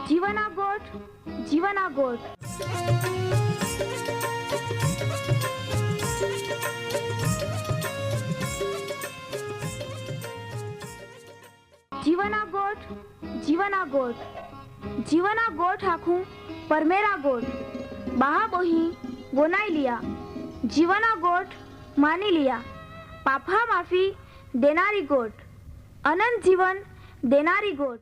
जीवना गोठ जीवना गोठ। जीवना गोठ जीवना गोठ। जीवना गोठ आखू परमेरा गोठ बाहा बोही गोनाई लिया। जीवना गोठ मानी लिया। पापा माफी देनारी गोठ अनंत जीवन देनारी गोठ।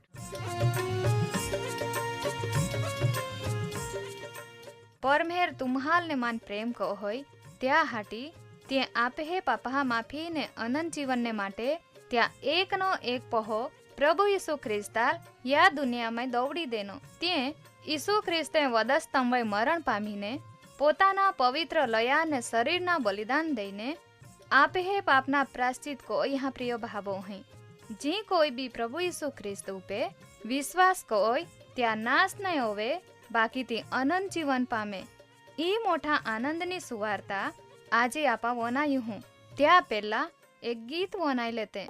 परमेर तुम्हाल ने मान प्रेम को होय त्या हाटी ते आपे हे पापा माफी ने अनंत जीवन ने माटे त्या एक नो एक पहो प्रभु यीशु ख्रिस्ताल या दुनिया में दौड़ी देनो ते यीशु ख्रिस्ते वधस्तंभे मरण पामीने पोताना पवित्र लया ने शरीरना बलिदान दईने आपे हे पापना प्राश्चित को यहाँ प्रिय भावो है। जी कोई भी प्रभु यीशु ख्रिस्त उपे विश्वास कोय त्या नाश नहीं होवे बाकी ती अनंत जीवन पामे। ई मोठा आनंदनी सुवार्ता आजे आपा वनायु हूँ त्या पेला एक गीत वनाई लेते।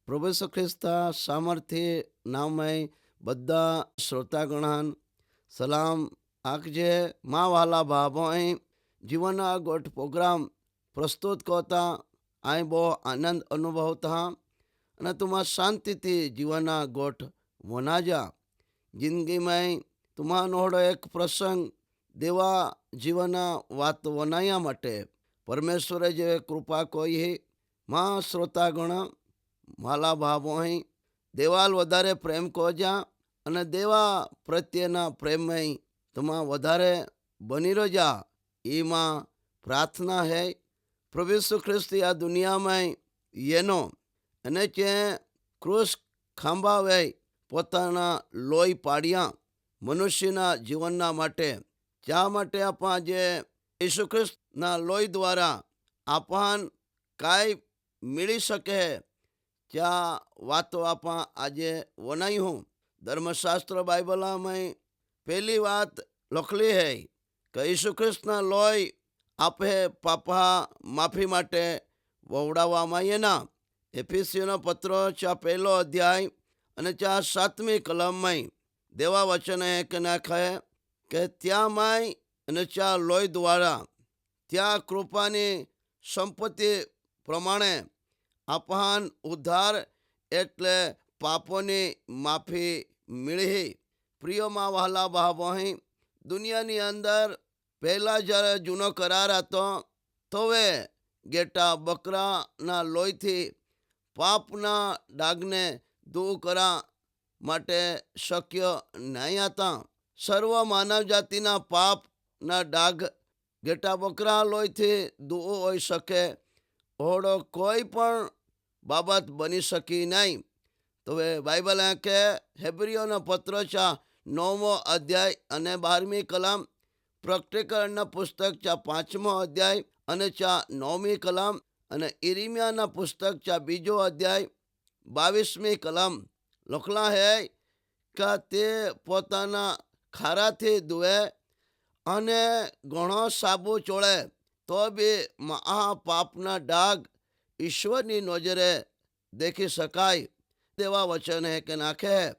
प्रभु यीशु ख्रिस्ता सामर्थ्य नामय बद्दा श्रोतागणान सलाम आखजे मा वाला भावों जीवन गोठ प्रोग्राम प्रस्तुत करता आए बो आनंद अनुभवता અને તુમાં શાંતિથી જીવનના ગોઠ વનાજા જિંદગી में તમારો એક પ્રસંગ દેવા જીવના વાત વનાયા માટે પરમેશ્વરે જે કૃપા કોઈ માં શ્રોતાગણ માલા ભાવો અહીં દેવાલ વધારે પ્રેમ કોજા અને દેવા પ્રત્યેના પ્રેમય તમા વધારે બની રજા એમાં પ્રાર્થના હૈ પ્રભુ ઈસુ ખ્રિસ્તી આ દુનિયામાં એનો અને જે ક્રૂસ ખાંભાવે પોતાના લોહી પાડ્યા મનુષ્યના જીવનના માટે જ્યાં માટે આપણા જે ઈસુ ખ્રિસ્તના લોહી દ્વારા આપણ કાંઈ મેળવી શકે ત્યાં વાતો આપણા આજે વનાઈ હું ધર્મશાસ્ત્ર બાઇબલમાં પહેલી વાત લખલી હૈ કે ઈસુ ખ્રિસ્તના લોહી આપે પાપા માફી માટે વવડાવવામાં એના એફીસીનો પત્ર ચા પહેલો અધ્યાય અને ચા 7મી કલમમાં દેવા વચન કે નાખે કે ત્યાં માય અને ચા લોહી દ્વારા ત્યાં કૃપાની સંપત્તિ પ્રમાણે આપણ ઉદ્ધાર એટલે પાપોની માફી મેળવી પ્રિયોમાં વહાલા ભાવોહી દુનિયાની અંદર પહેલાં જ્યારે જૂનો કરાર હતો તોવે ગેટા બકરાના લોહીથી પાપના ડાગને દૂર કરવા માટે શક્ય નહીં હતા સર્વ માનવ જાતિના પાપના ડાગ ગેટા બકરા લોહીથી દૂર હોઈ શકે ઓળો કોઈ પણ બાબત બની શકી નહીં તો હવે બાઇબલ કે હેબ્રીઓનો પત્ર ચા 9મો અધ્યાય અને 12મી કલમ પ્રકટીકરણના પુસ્તક ચા 5મો અધ્યાય અને ચા 9મી કલમ અને ઇરિમિયાના પુસ્તક ચા 2જો અધ્યાય 22મી કલમ લખલા હે કે તે પોતાના ખારાથી ધુએ અને ઘણો સાબુ ચોળે તો બી મહાપાપના ડાગ ઈશ્વરની નજરે દેખી શકાય તેવા વચન હે કે નાખે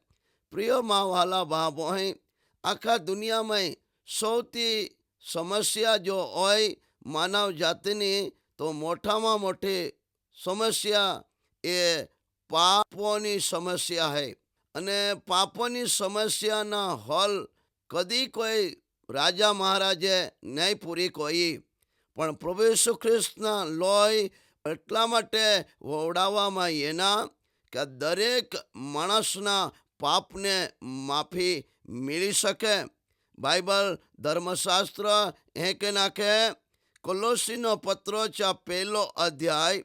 પ્રિયોમાં વહાલા ભાવો આખા દુનિયામાં સૌથી સમસ્યા જો હોય માનવ જાતિની તો મોટામાં મોટી સમસ્યા એ પાપોની સમસ્યા હૈ અને પાપોની સમસ્યાના હલ કદી કોઈ રાજા મહારાજે નહીં પૂરી કોઈ પણ પ્રભુ ઈસુ ખ્રિસ્તના લોહી એટલા માટે વવડાવવામાં એના કે દરેક માણસના પાપને માફી મેળવી શકે બાઇબલ ધર્મશાસ્ત્ર કે નાખે કોલોસીનો પત્રો ચા પહેલો અધ્યાય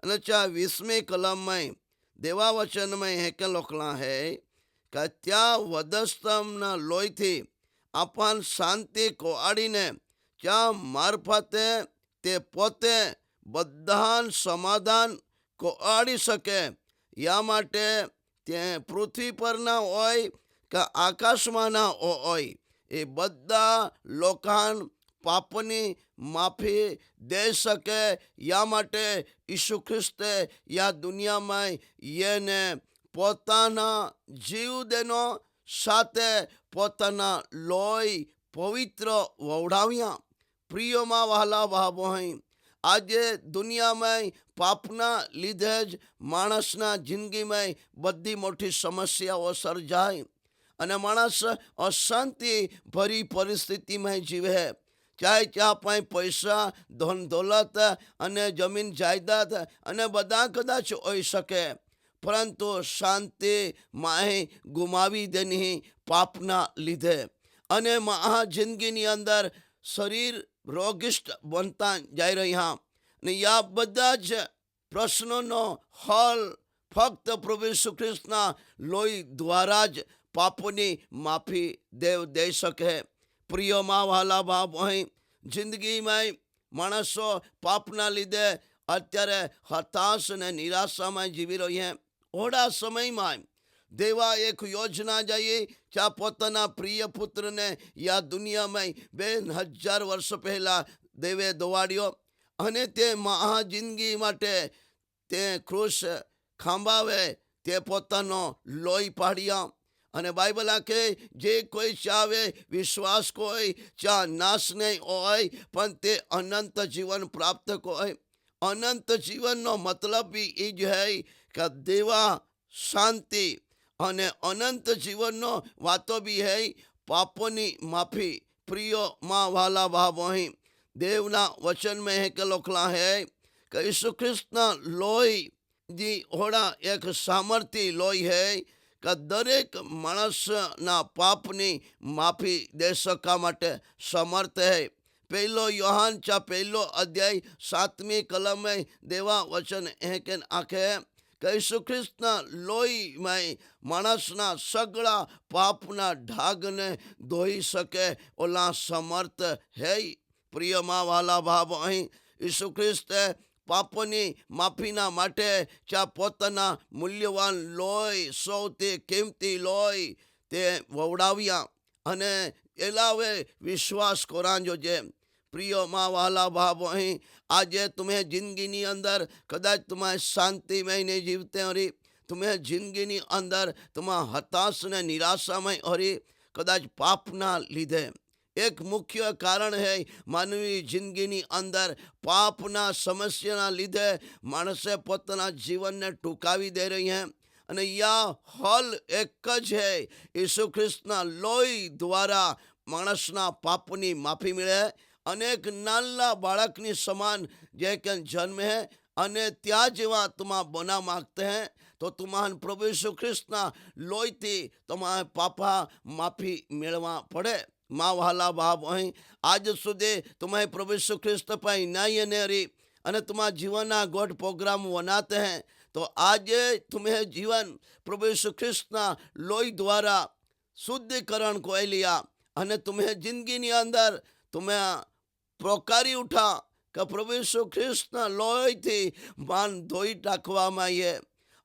અને ચા 20મી કલમમાં દેવા વચનમાં કે લખલા હે કે ત્યાં વધસ્તંભના લોહીથી આપણ શાંતિ કોઆડીને ત્યાં મારફતે તે પોતે બધા સમાધાન કોઆડી શકે યા માટે તે પૃથ્વી પરના હોય કે આકાશમાંના હોય એ બધા લોકાન પાપની માફી દે શકે યા માટે ઈસુ ખ્રિસ્તે યા દુનિયામાં એને પોતાના જીવ દેનો સાથે પોતાના લોહી પવિત્ર વવડાવ્યા પ્રિયોમાં વહાલા ભાવો આજે દુનિયામાં પાપના લીધે જ માણસના જિંદગીમાં બધી મોટી સમસ્યાઓ સર્જાય અને માણસ અશાંતિ ભરી પરિસ્થિતિમાં જીવે ચાહે ત્યાં પાસે પૈસા ધન દોલત અને જમીન જાયદાદ અને બધા કદાચ હોઈ શકે પરંતુ શાંતિ માહે ગુમાવી દેની પાપના લીધે અને મહા જિંદગીની અંદર શરીર રોગિષ્ટ બનતા જઈ રહ્યા ને આ બધા જ પ્રશ્નોનો હલ ફક્ત પ્રભુ ઈસુ ખ્રિસ્તના લોહી દ્વારા જ પાપોની માફી દેવ દઈ શકે પ્રિયોમાં વહાલા ભાવ જિંદગીમાં માણસો પાપના લીધે અત્યારે હતાશ અને નિરાશામાં જીવી રહ્યા ઓડા સમયમાં દેવા એક યોજના જઈએ જ્યાં પોતાના પ્રિય પુત્રને યા દુનિયામાં 2000 વર્ષ પહેલાં દેવે દોવાડ્યો અને તે મહા જિંદગી માટે તે ક્રૂસ ખાંભાવે તે પોતાનો લોહી પાડ્યા અને બાઇબલ આખે જે કોઈ ચાવે વિશ્વાસ કોઈ ચા નાશ નહીં હોય પણ તે અનંત જીવન પ્રાપ્ત હોય અનંત જીવનનો મતલબ બી એ જ હૈ કે દેવા શાંતિ અને અનંત જીવનનો વાતો બી હૈ पापों माफी। प्रियो माँ वाला भाव वहीं देवना वचन में है कि लोखला है कि यीशु ख्रिस्तना लोही जी होड़ा एक सामर्थी लोही है कि दरेक माणस ना पापनी माफी दे सका माटे समर्थ है। पहलो योहान चा पहलो अध्याय 7મી कलम में देवा वचन है कि आखे यीशु ख्रिस्तना लोही में माणसना सगळा पापना ढागने धोई सके ओला समर्थ है। प्रिय माँ वाला भाव अहीं यीशु ख्रिस्त पापोनी माफीना माटे चा पोताना मूल्यवान लोही सौथी किंमती लोही ते ववडाव्या अने एलावे विश्वास करांजो जे। प्रिय माँ वाला भाव अहीं आज तुम्हें जिंदगी अंदर कदाच तुम्हें शांति में नहीं जीवते हरी, तुम्हें जिंदगी अंदर तुम्हें हताश ने निराशा में हरी कदाच पापना लीधे। एक मुख्य कारण है मानवी जिंदगी अंदर पापना समस्या लीधे माणसे पोताना जीवन ने टूंकावी दे रही हैं अने या हल एक ज है यीशु ख्रिस्तना लोही द्वारा माणसना पापनी माफी मिले। अनेक नाना बाळकनी समान जे के जन्म है अने त्या जेवा तुमा बना मागते हैं तो तुम्हान प्रभु यीशु ख्रिस्तना लोही थी तुम्हारे पापा माफी मेळवा पड़े। माँ वाला बाप अहीं आज सुधी तुम्हें प्रभु यीशु ख्रिस्त पर नहीं नेरी अने तुम्हारा जीवन गोड प्रोग्राम बनाते हैं तो आज तुम्हें जीवन प्रभु यीशु ख्रिस्तना लोही द्वारा शुद्धिकरण को लिया अने तुम्हें जिंदगी अंदर तुम्हें प्रोकारी उठा कि प्रभु यीशु ख्रिस्तना लोही थी मान धोई टाकवामां आये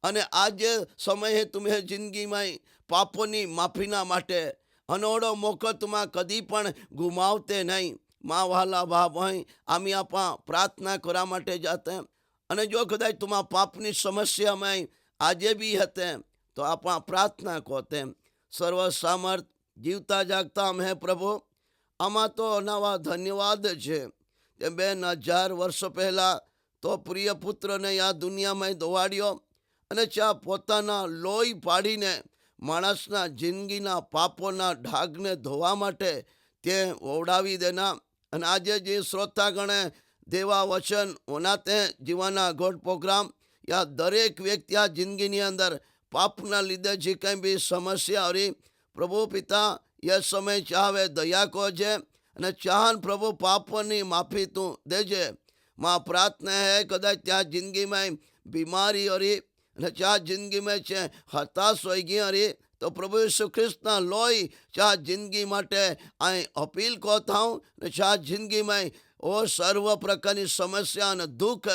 अने आज समय है तुम्हें जिंदगी में पापोनी माफीना माटे अनोड़ो मौको तुमा कदी पण गुमावते नहीं। माँ वाला बाप अहीं आमी आपा प्रार्थना करा माटे जाते हैं अने जो कदाच तुमा पापनी समस्या में आजे भी हते तो आपा प्रार्थना करते हैं। सर्व सामर्थ जीवता जागता हम है प्रभु आमा तो नवा धन्यवाद है 2000 वर्ष पहला तो प्रिय पुत्र ने आ दुनिया में दौड़ियो अने चा पोताना लोही पाड़ीने माणसना जिंदगीना पापोना ढागने धोवा माटे ते ओवडावी देना। अने आज जे श्रोतागणे देवा वचन वनाते हैं जीवाना गोड प्रोग्राम या दरेक व्यक्ति आ जिंदगी अंदर पापना लीधे जी कहीं भी समस्या हो रही प्रभु पिता यह समय चाहे दया कोजे अने चाहन प्रभु पापोनी माफी तू देजे। माँ प्रार्थना है कदाच त्या जिंदगी में बीमारी हो रही अने चा जिंदगी में छे हताश हो गई हो रही तो प्रभु यीशु ख्रिस्तना लोही चा जिंदगी माटे आई अपील को थाऊं ने चा जिंदगी में ओ सर्व प्रकारनी समस्या ने दुख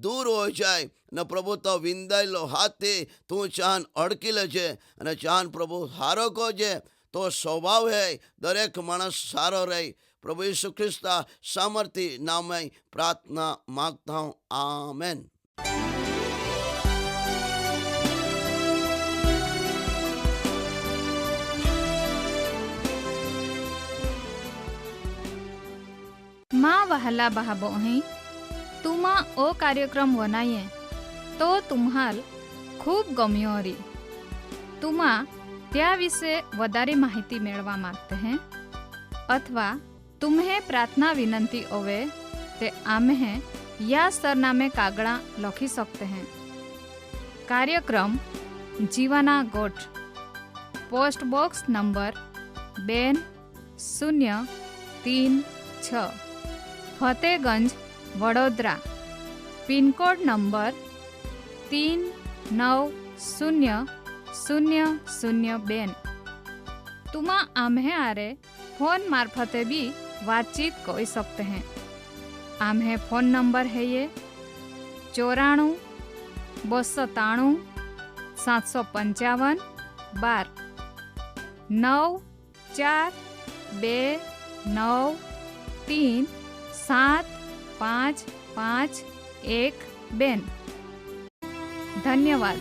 दूर हो जाए ने प्रभु तो विंदायलो हाथे तू चाहन अड़की लेजे अने चाहन प्रभु हारो कोजे तो स्वभाव है दरेक माणस सारो रहे। प्रभु यीशु ख्रिस्ता सामर्थी नाम में प्रार्थना मांगता हूँ आमेन। माँ वहला बहाबो अहीं तुमा ओ कार्यक्रम वनाये तो तुम्हाल खूब गम्यो हरी। तुमा त्या विषे वधारे माहिती मेळवा मागते हैं अथवा तुम्हें प्रार्थना विनंती होवे ते आम्हे या सरनामे कागड़ा लखी सकते हैं। कार्यक्रम जीवाना गोठ post box number 2036 Fatehganj Vadodara pin code number 390002। तुमा आम्हे आरे फोन मार्फते भी बातचीत कर सकते हैं। आम्हे फोन नंबर है ये 94 293 755 12 9429 75512। धन्यवाद।